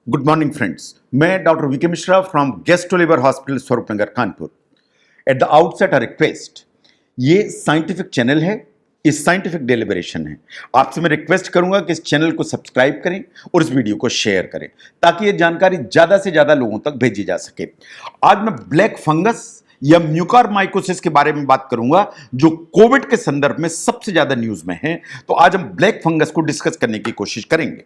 Good morning friends, मैं doctor VK Mishra from gastro liver hospital Swaroopnagar Kanpur. At the outset a request, ये scientific channel है, इस scientific deliberation है। आपसे मैं रिक्वेस्ट करूंगा कि इस चैनल को सब्सक्राइब करें और इस वीडियो को शेयर करें ताकि ये जानकारी ज़्यादा से ज़्यादा लोगों तक भेजी जा सके। आज मैं ब्लैक फंगस या म्यूकरमाइकोसिस के बारे में बात करूंगा जो कोविड के संदर्भ में सबसे ज्यादा न्यूज में है। तो आज हम ब्लैक फंगस को डिस्कस करने की कोशिश करेंगे।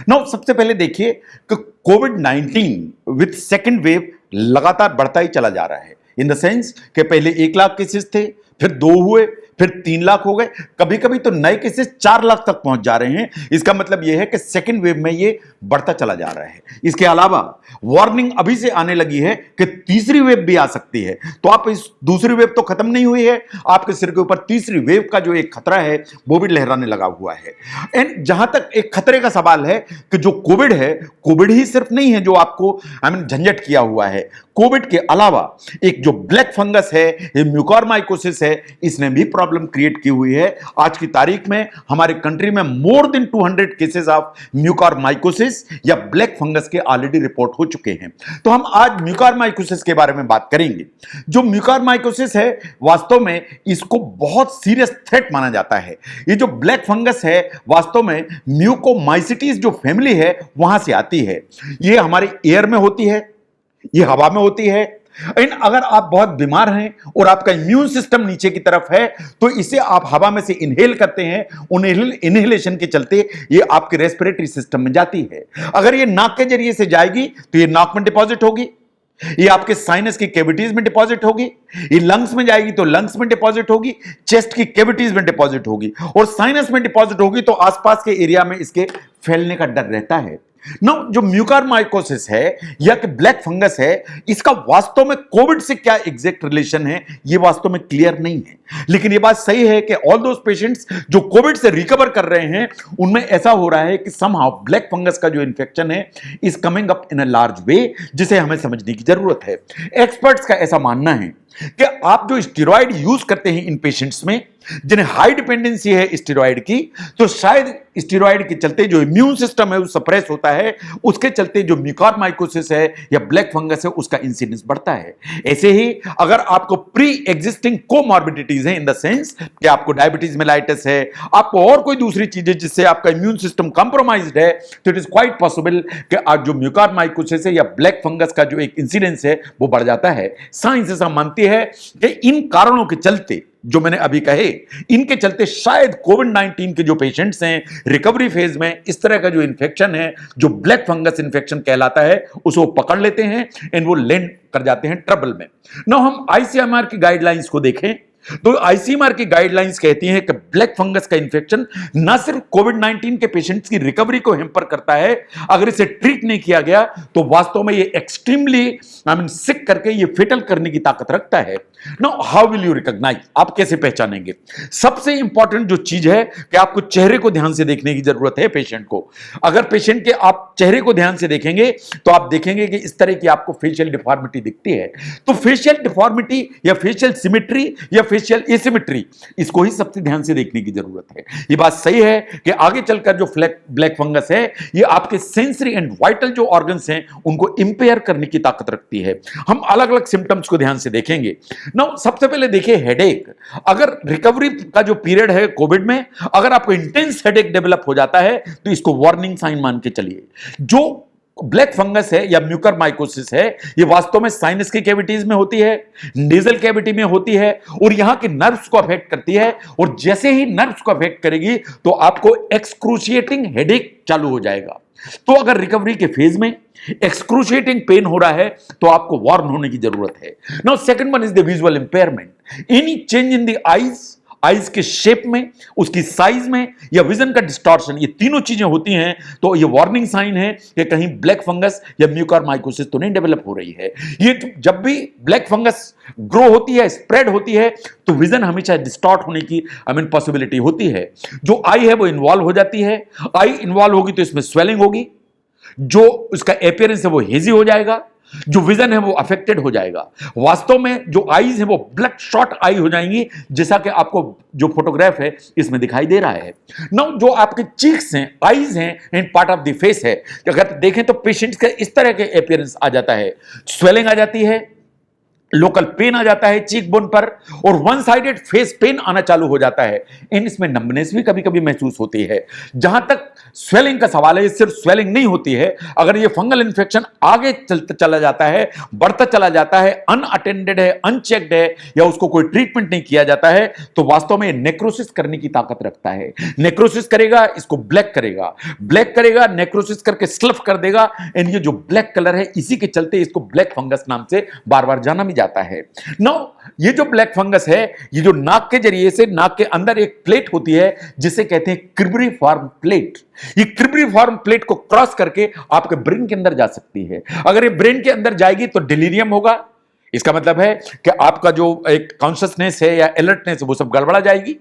नाउ सबसे पहले देखिए कि कोविड-19 विद सेकेंड वेव लगातार बढ़ता ही चला जा रहा है। इन द सेंस कि पहले 1 लाख केसेस थे, फिर 2 हुए, फिर 3 लाख हो गए, कभी कभी तो नए केसेस 4 लाख तक पहुंच जा रहे हैं। इसका मतलब यह है कि सेकेंड वेव में ये बढ़ता चला जा रहा है। इसके अलावा वार्निंग अभी से आने लगी है कि तीसरी वेव भी आ सकती है। तो आप इस दूसरी वेव तो खत्म नहीं हुई है, आपके सिर के ऊपर तीसरी वेव का जो एक खतरा है वो भी लहराने लगा हुआ है। एंड जहां तक एक खतरे का सवाल है कि जो कोविड है, कोविड ही सिर्फ नहीं है जो आपको झंझट किया हुआ है। कोविड के अलावा एक जो ब्लैक फंगस है, ये म्यूकरमाइकोसिस है, इसने भी प्रॉब्लम क्रिएट की हुई है। आज की तारीख में हमारे कंट्री में more than 200 cases of mucormycosis या ब्लैक फंगस के ऑलरेडी रिपोर्ट हो चुके हैं। तो हम आज म्यूकरमाइकोसिस के बारे में बात करेंगे। जो म्यूकरमाइकोसिस है, वास्तव में इसको बहुत सीरियस थ्रेट माना जाता है। ये जो ब्लैक फंगस है, वास्तव में म्यूकोमाइसिटीज जो फैमिली है वहां से आती है। ये हमारे एयर में होती है, ये हवा में होती है। अगर आप बहुत बीमार हैं और आपका इम्यून सिस्टम नीचे की तरफ है तो इसे आप हवा में से इनहेल करते हैं। उन इनहेलेशन के चलते ये आपके रेस्पिरेटरी सिस्टम में जाती है। अगर ये नाक के जरिए से जाएगी तो ये नाक में डिपॉजिट होगी, ये आपके साइनस की कैविटीज में डिपॉजिट होगी, ये लंग्स में जाएगी तो लंग्स में डिपॉजिट होगी, चेस्ट की कैविटीज में डिपॉजिट होगी, और साइनस में डिपॉजिट होगी तो आसपास के एरिया में इसके फैलने का डर रहता है। नो, जो म्यूकरमाइकोसिस है या कि ब्लैक फंगस है, इसका वास्तव में कोविड से क्या एग्जैक्ट रिलेशन है ये वास्तव में क्लियर नहीं है। लेकिन ये बात सही है कि ऑल दोस पेशेंट्स जो कोविड से रिकवर कर रहे हैं उनमें ऐसा हो रहा है कि समहाउ ब्लैक फंगस का जो इन्फेक्शन है is coming up in a large way, जिसे हमें समझने की जरूरत है। एक्सपर्ट्स का ऐसा मानना है कि आप जो स्टेरॉइड यूज करते हैं इन पेशेंट्स में जिन्हें हाई डिपेंडेंसी है स्टेरॉइड की, तो शायद स्टेरॉइड के चलते जो इम्यून सिस्टम है वो सप्रेस होता है, उसके चलते जो म्यूकरमाइकोसिस है या ब्लैक फंगस है उसका इंसिडेंस बढ़ता है। ऐसे ही अगर आपको प्री एग्जिस्टिंग कोमॉर्बिडिटीज है, इन द सेंस कि आपको डायबिटीज मेलाइटिस है, आपको और कोई दूसरी चीजें जिससे आपका इम्यून सिस्टम कंप्रोमाइज्ड है, तो इट इज क्वाइट पॉसिबल कि आज जो म्यूकरमाइकोसिस है या ब्लैक फंगस का जो एक इंसिडेंस है वो बढ़ जाता है। साइंस ऐसा मानती है कि इन कारणों के चलते जो मैंने अभी कहे, इनके चलते शायद कोविड-19 के जो पेशेंट्स हैं रिकवरी फेज में इस तरह का जो इन्फेक्शन है, जो ब्लैक फंगस इन्फेक्शन कहलाता है, उसको पकड़ लेते हैं एंड वो लैंड कर जाते हैं ट्रबल में। नाउ हम आईसीएमआर की गाइडलाइंस को देखें तो आईसीएमआर की गाइडलाइंस कहती हैं कि ब्लैक फंगस का इंफेक्शन ना सिर्फ कोविड-19 के पेशेंट्स की रिकवरी को हैम्पर करता है, अगर इसे ट्रीट नहीं किया गया तो वास्तव में ये एक्सट्रीमली सिक करके ये फेटल करने की ताकत रखता है। Now how will you recognise, आप कैसे पहचानेंगे? सबसे इंपॉर्टेंट जो चीज है कि आपको चेहरे को ध्यान से देखने की जरूरत है पेशेंट को। अगर पेशेंट के आप चेहरे को ध्यान से देखेंगे तो आप देखेंगे कि इस तरह की आपको फेशियल डिफॉर्मिटी दिखती है। तो फेशियल डिफॉर्मिटी या फेशियल सिमेट्री या फेशियल एसिमेट्री, इसको ही सबसे ध्यान से देखने की जरूरत है। ये बात सही है कि आगे चलकर जो ब्लैक फंगस है ये आपके सेंसरी एंड वाइटल जो ऑर्गन्स हैं उनको इंपेयर करने की ताकत रखती है। हम अलग अलग सिम्टम्स को ध्यान से देखेंगे। नाउ सबसे पहले देखिए हेडेक। अगर रिकवरी का जो पीरियड है कोविड में, अगर आपको इंटेंस हेडेक डेवलप हो जाता है तो इसको वार्निंग साइन मान के चलिए। जो ब्लैक फंगस है या म्यूकरमाइकोसिस है, ये वास्तव में साइनस की कैविटीज में होती है, नेजल कैविटी में होती है और यहां के नर्व्स को अफेक्ट करती है। और जैसे ही नर्व्स को अफेक्ट करेगी तो आपको एक्सक्रूशिएटिंग हेडेक चालू हो जाएगा। तो अगर रिकवरी के फेज में एक्सक्रूशिएटिंग पेन हो रहा है तो आपको वार्न होने की जरूरत है। Now second one is the visual impairment. Any change in the eyes के शेप में, उसकी साइज में या विजन का डिस्टॉर्शन, ये तीनों चीजें होती हैं तो ये वार्निंग साइन है कि कहीं ब्लैक फंगस या म्यूकरमाइकोसिस तो नहीं डेवलप हो रही है। ये जब भी ब्लैक फंगस ग्रो होती है, स्प्रेड होती है, तो विजन हमेशा डिस्टॉर्ट होने की पॉसिबिलिटी होती है। जो आई है वो इन्वॉल्व हो जाती है। आई इन्वॉल्व होगी तो इसमें स्वेलिंग होगी, जो उसका अपीयरेंस है वो हेजी हो जाएगा, जो विजन है वो अफेक्टेड हो जाएगा। वास्तव में जो आईज है वो ब्लड शॉट आई हो जाएंगी, जैसा कि आपको जो फोटोग्राफ है इसमें दिखाई दे रहा है। नाउ जो आपके चीक्स हैं, आईज हैं and part of the face है, अगर देखें तो पेशेंट्स का इस तरह के अपीयरेंस आ जाता है, स्वेलिंग आ जाती है, लोकल पेन आ जाता है चीक बोन पर, और वन साइडेड फेस पेन आना चालू हो जाता है। इन इसमें नंबनेस भी कभी कभी महसूस होती है। जहां तक स्वेलिंग का सवाल है, सिर्फ स्वेलिंग नहीं होती है, अगर ये फंगल इन्फेक्शन आगे चला जाता है, बढ़ता चला जाता है, अनअटेंडेड है, अनचेक्ड है, या उसको कोई ट्रीटमेंट नहीं किया जाता है, तो वास्तव में नेक्रोसिस करने की ताकत रखता है। नेक्रोसिस करेगा, इसको ब्लैक करेगा, ब्लैक करेगा, नेक्रोसिस करके स्लफ कर देगा, एंड ये जो ब्लैक कलर है इसी के चलते इसको ब्लैक फंगस नाम से बार बार जाना भी जाता है। नो, ये जो ब्लैक फंगस है, ये जो नाक के जरिए से, नाक के अंदर एक प्लेट होती है जिसे कहते हैं क्रिब्रीफॉर्म प्लेट। ये क्रिब्रीफॉर्म प्लेट को क्रॉस करके आपके ब्रेन के अंदर जा सकती है। अगर ये ब्रेन के अंदर जाएगी तो डिलीरियम होगा। इसका मतलब है कि आपका जो एक कॉन्शियसनेस है या अलर्टनेस है वो सब गड़बड़ा जाएगी,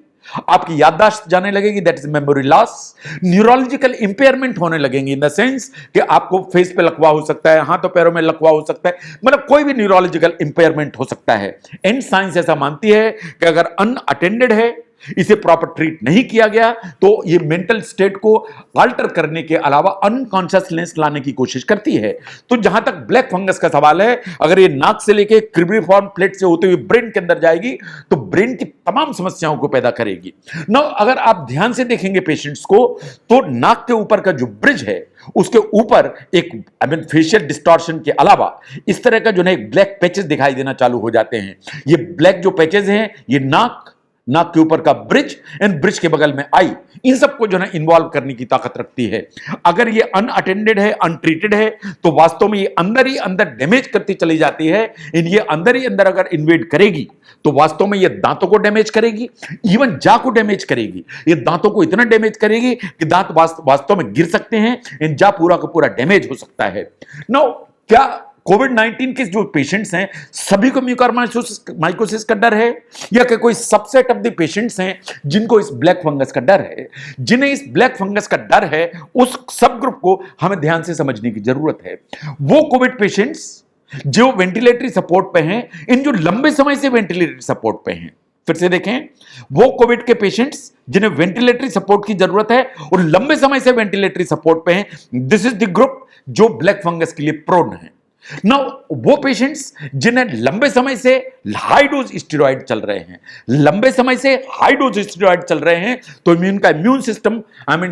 आपकी याददाश्त जाने लगेगी, that is memory loss. Neurological impairment होने लगेंगे, इन द सेंस कि आपको फेस पे लकवा हो सकता है, हाथों पैरों में लकवा हो सकता है, मतलब कोई भी न्यूरोलॉजिकल इंपेयरमेंट हो सकता है। एंड साइंस ऐसा मानती है कि अगर अनअटेंडेड है, इसे प्रॉपर ट्रीट नहीं किया गया, तो ये मेंटल स्टेट को अल्टर करने के अलावा अनकॉन्शियसनेस लाने की कोशिश करती है। तो जहां तक ब्लैक फंगस का सवाल है, अगर ये नाक से लेके क्रिब्रीफॉर्म प्लेट से होते हुए ब्रेन के अंदर जाएगी तो ब्रेन की तमाम समस्याओं को पैदा करेगी। नाउ अगर आप ध्यान से देखेंगे पेशेंट्स को, तो नाक के ऊपर का जो ब्रिज है उसके ऊपर एक फेशियल डिस्टॉर्शन के अलावा इस तरह का जो है ब्लैक पैचेस दिखाई देना चालू हो जाते हैं। ये ब्लैक जो पैचेस हैं, ये नाक के ऊपर का ब्रिज एंड ब्रिज के बगल में आई, इन सबको जो है इन्वॉल्व करने की ताकत रखती है। अगर ये अनअटेंडेड है, अनट्रीटेड है, तो वास्तव में ये अंदर ही अंदर डैमेज करती चली जाती है। ये अंदर ही अंदर अगर इन्वेड करेगी तो वास्तव में ये दांतों को डैमेज करेगी, इवन जा को डैमेज करेगी। ये दांतों को इतना डैमेज करेगी कि दांत वास्तव में गिर सकते हैं, इन जा पूरा का पूरा डैमेज हो सकता है। नाउ क्या कोविड-19 के जो पेशेंट्स हैं सभी को म्यूकरमाइकोसिस का डर है, या कि कोई सबसेट ऑफ द पेशेंट्स हैं जिनको इस ब्लैक फंगस का डर है? जिन्हें इस ब्लैक फंगस का डर है, उस सब ग्रुप को हमें ध्यान से समझने की जरूरत है। वो कोविड पेशेंट्स जो वेंटिलेटरी सपोर्ट पे हैं, इन जो लंबे समय से वेंटिलेटरी सपोर्ट पे हैं, फिर से देखें, वो कोविड के पेशेंट्स जिन्हें वेंटिलेटरी सपोर्ट की जरूरत है और लंबे समय से वेंटिलेटरी सपोर्ट पे हैं, दिस इज द ग्रुप जो ब्लैक फंगस के लिए प्रोन है। नाउ वो पेशेंट्स जिन्हें लंबे समय से हाई डोज स्टेरॉइड चल रहे हैं, लंबे समय से हाई डोज स्टेरॉइड चल रहे हैं, तो इम्यून सिस्टम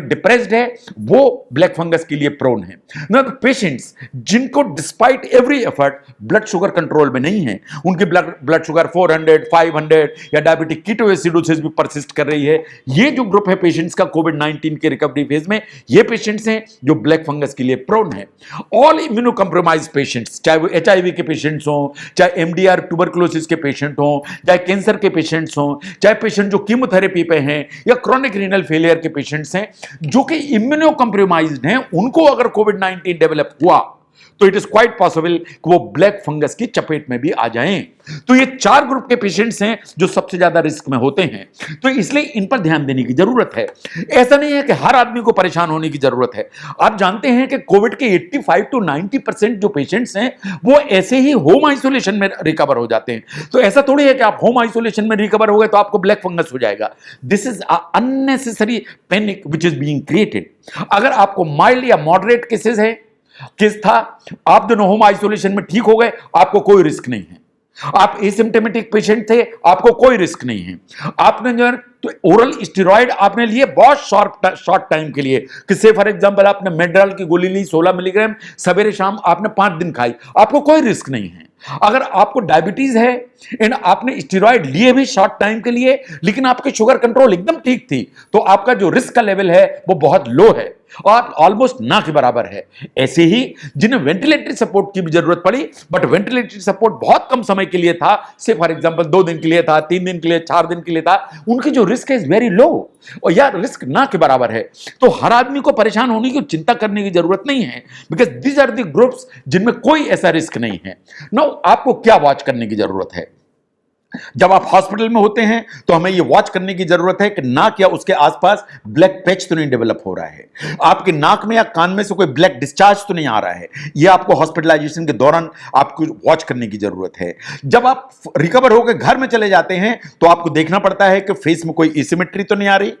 डिप्रेस्ड है, वो ब्लैक फंगस के लिए प्रोन है। ना पेशेंट्स जिनको despite every effort blood sugar control में नहीं है, उनकी ब्लड शुगर 400, 500 या डायबिटिक कीटोएसिडोसिस भी परसिस्ट कर रही है, ये जो ग्रुप है पेशेंट्स का कोविड-19 के रिकवरी फेज में, ये पेशेंट्स हैं जो ब्लैक फंगस के लिए प्रोन है। ऑल इम्यूनो कंप्रोमाइज पेशेंट्स, चाहे वो HIV के पेशेंट्स हों, चाहे MDR ट्यूबरकुलोसिस के पेशेंट हों, चाहे कैंसर के पेशेंट्स हों, चाहे पेशेंट जो कीमोथेरेपी पे हैं या क्रोनिक रीनल फेलियर के पेशेंट्स हैं, जो कि इम्यूनो कंप्रोमाइज्ड हैं, उनको अगर कोविड-19 डेवलप हुआ तो इट इज क्वाइट पॉसिबल कि वो ब्लैक फंगस की चपेट में भी आ जाएं। तो ये 4 ग्रुप के पेशेंट्स हैं जो सबसे ज्यादा रिस्क में होते हैं, तो इसलिए इन पर ध्यान देने की जरूरत है। ऐसा नहीं है कि हर आदमी को परेशान होने की जरूरत है। आप जानते हैं कि कोविड के 85 to 90% जो पेशेंट्स हैं वो ऐसे ही होम आइसोलेशन में रिकवर हो जाते हैं। तो ऐसा थोड़ी है कि आप होम आइसोलेशन में रिकवर हो गए तो आपको ब्लैक फंगस हो जाएगा। This is unnecessary panic which is being created. अगर आपको माइल्ड या मॉडरेट केस था, आप दोनों होम आइसोलेशन में ठीक हो गए, आपको कोई रिस्क नहीं है। आप एसिम्प्टोमेटिक पेशेंट थे, आपको कोई रिस्क नहीं है। आपने जो है तो ओरल स्टेरॉइड आपने लिए बहुत शॉर्ट टाइम के लिए, किसी फॉर एग्जांपल आपने मेड्राल की गोली ली 16 मिलीग्राम, सवेरे शाम आपने 5 दिन खाई, आपको कोई रिस्क नहीं है। अगर आपको डायबिटीज है एंड आपने स्टेरॉइड लिए भी शॉर्ट टाइम के लिए, लेकिन आपकी शुगर कंट्रोल एकदम ठीक थी, तो आपका जो रिस्क का लेवल है वो बहुत लो है और ऑलमोस्ट ना के बराबर है। ऐसे ही जिन्हें वेंटिलेटरी सपोर्ट की भी जरूरत पड़ी, बट वेंटिलेटरी सपोर्ट बहुत कम समय के लिए था, से फॉर एग्जांपल 2 दिन के लिए था, 3 दिन के लिए, 4 दिन के लिए था, उनकी जो रिस्क है इज वेरी लो, और यार रिस्क ना के बराबर है। तो हर आदमी को परेशान होने की, चिंता करने की जरूरत नहीं है, because these are the groups जिनमें कोई ऐसा रिस्क नहीं है। नाउ आपको क्या वॉच करने की जरूरत है? जब आप हॉस्पिटल में होते हैं तो हमें यह वॉच करने की जरूरत है कि नाक या उसके आसपास ब्लैक पैच तो नहीं डेवलप हो रहा है, आपके नाक में या कान में से कोई ब्लैक डिस्चार्ज तो नहीं आ रहा है। यह आपको हॉस्पिटलाइजेशन के दौरान आपको वॉच करने की जरूरत है। जब आप रिकवर होकर घर में चले जाते हैं तो आपको देखना पड़ता है कि फेस में कोई एसिमेट्री तो नहीं आ रही,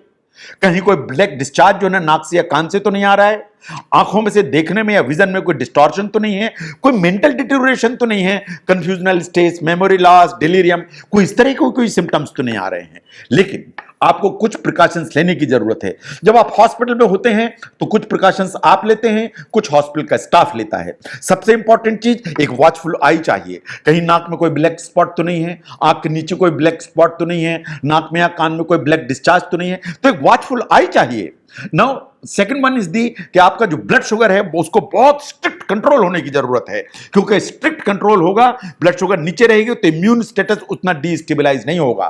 कहीं कोई ब्लैक डिस्चार्ज जो है नाक से या कान से तो नहीं आ रहा है, आंखों में से देखने में या विजन में कोई डिस्टॉर्शन तो नहीं है, कोई मेंटल डिटेरियोरेशन तो नहीं है, कंफ्यूजनल स्टेज, मेमोरी लॉस, डिलीरियम, कोई इस तरह के कोई सिम्टम्स तो नहीं आ रहे हैं। लेकिन आपको कुछ प्रिकॉशंस लेने की जरूरत है। जब आप हॉस्पिटल में होते हैं तो कुछ प्रिकॉशंस आप लेते हैं, कुछ हॉस्पिटल का स्टाफ लेता है। सबसे इंपॉर्टेंट चीज एक वॉचफुल आई चाहिए। कहीं नाक में कोई ब्लैक स्पॉट तो नहीं है, आंख के नीचे कोई ब्लैक स्पॉट तो नहीं है, नाक में या कान में कोई ब्लैक डिस्चार्ज तो नहीं है, तो एक वॉचफुल आई चाहिए। Now second one is the कि आपका जो ब्लड शुगर है वो उसको बहुत स्ट्रिक्ट कंट्रोल होने की जरूरत है, क्योंकि स्ट्रिक्ट कंट्रोल होगा, ब्लड शुगर नीचे रहेगी तो इम्यून स्टेटस उतना डिस्टेबलाइज नहीं होगा।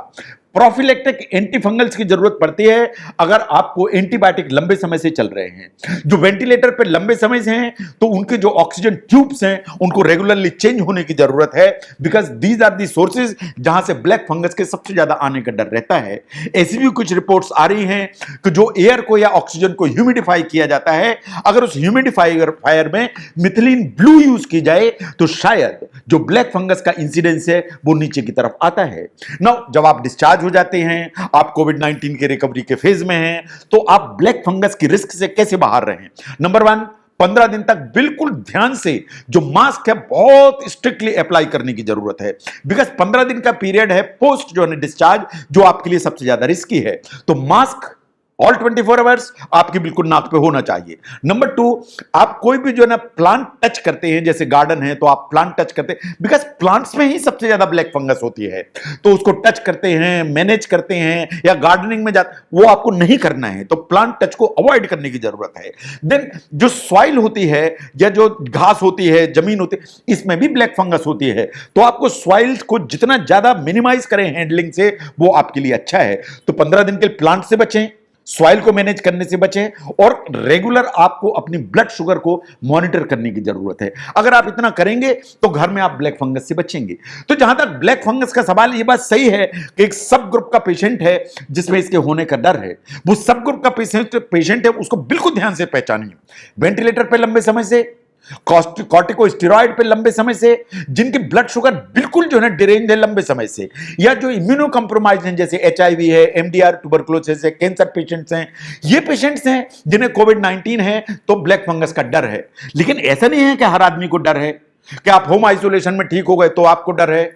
प्रोफिलेक्टिक एंटीफंगल्स की जरूरत पड़ती है अगर आपको एंटीबायोटिक लंबे समय से चल रहे हैं। जो वेंटिलेटर पे लंबे समय से हैं तो उनके जो ऑक्सीजन ट्यूब्स हैं उनको रेगुलरली चेंज होने की जरूरत है, because these are the sources जहां से ब्लैक फंगस के सबसे ज्यादा आने का डर रहता है। ऐसी भी कुछ रिपोर्ट्स आ रही हैं कि जो एयर को या ऑक्सीजन को ह्यूमिडिफाई किया जाता है, अगर उस ह्यूमिडिफायर में मिथिलीन ब्लू यूज की जाए तो शायद जो ब्लैक फंगस का इंसिडेंस है वो नीचे की तरफ आता है। नाउ जब आप डिस्चार्ज हो जाते हैं, आप कोविड-19 के रिकवरी के फेज में हैं, तो आप ब्लैक फंगस की रिस्क से कैसे बाहर रहें? नंबर 1, 15 दिन तक बिल्कुल ध्यान से जो मास्क है बहुत स्ट्रिक्टली अप्लाई करने की जरूरत है, बिकॉज 15 दिन का पीरियड है पोस्ट जो है डिस्चार्ज, जो आपके लिए सबसे ज्यादा रिस्की है। तो मास्क ऑल 24 आवर्स आपकी बिल्कुल नाक पे होना चाहिए। नंबर 2, आप कोई भी जो है ना प्लांट टच करते हैं, जैसे गार्डन है तो आप प्लांट टच करते हैं, बिकॉज प्लांट्स में ही सबसे ज्यादा ब्लैक फंगस होती है, तो उसको टच करते हैं, मैनेज करते हैं या गार्डनिंग में जाते, वो आपको नहीं करना है, तो प्लांट टच को अवॉइड करने की जरूरत है। देन जो सॉइल होती है या जो घास होती है, जमीन होती है, इसमें भी ब्लैक फंगस होती है, तो आपको सॉइल को जितना ज्यादा मिनिमाइज करें हैंडलिंग से वो आपके लिए अच्छा है। तो 15 दिन के प्लांट से बचें, सॉइल को मैनेज करने से बचें और रेगुलर आपको अपनी ब्लड शुगर को मॉनिटर करने की जरूरत है। अगर आप इतना करेंगे तो घर में आप ब्लैक फंगस से बचेंगे। तो जहां तक ब्लैक फंगस का सवाल, ये बात सही है कि एक सब ग्रुप का पेशेंट है जिसमें इसके होने का डर है, वो सब ग्रुप का पेशेंट है, उसको बिल्कुल ध्यान से पहचानिए। वेंटिलेटर पर लंबे समय से, कॉर्टिकोस्टेरॉइड पे लंबे समय से, जिनकी ब्लड शुगर बिल्कुल जो है डिरेंज है लंबे समय से, या जो इम्यूनो कंप्रोमाइज हैं जैसे एचआईवी है, एमडीआर, ट्यूबरकुलोसिस है, कैंसर पेशेंट्स हैं, ये पेशेंट्स हैं जिन्हें कोविड-19 है तो ब्लैक फंगस का डर है। लेकिन ऐसा नहीं है कि हर आदमी को डर है, कि आप होम आइसोलेशन में ठीक हो गए तो आपको डर है,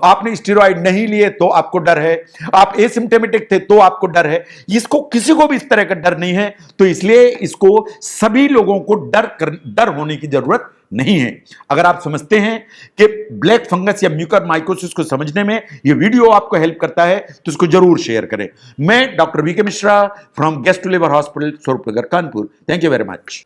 आपने स्टेरॉइड नहीं लिए तो आपको डर है, आप एसिम्प्टोमेटिक थे तो आपको डर है। इसको किसी को भी इस तरह का डर नहीं है, तो इसलिए इसको सभी लोगों को डर होने की जरूरत नहीं है। अगर आप समझते हैं कि ब्लैक फंगस या म्यूकरमाइकोसिस को समझने में ये वीडियो आपको हेल्प करता है तो इसको जरूर शेयर करें। मैं doctor VK Mishra from gastro liver hospital, Swaroopnagar, Kanpur. Thank you very much.